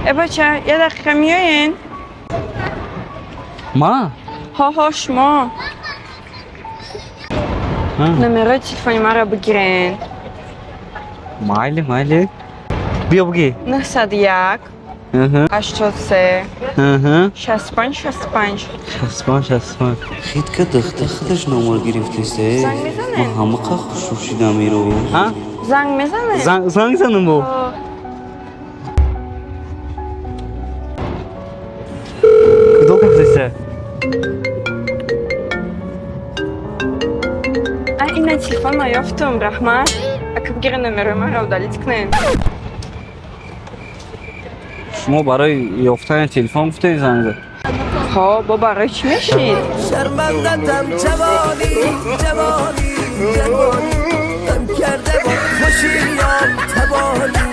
بچه یه دقیقه میایین؟ ما؟ ها شما نمره تلفنی ما رو بگیرین. مایلی بیا بگی. 901 83 65 خیلی که دخترش نمار گرفتیسته. زنگ میزنه. ما همه خوش شدم میرو. ها؟ زنگ میزنه. زنگ زنم بو. کدو کفتیسته؟ این تلفن ما یافتم رحمه. اگه بگیرین نمره ما رو دلیت کنین. شما برای یافتن تلفن گفته زنگ زد. ها با برای چی میشید؟ شرمندتم جوانی کرده با خوشیان تبانی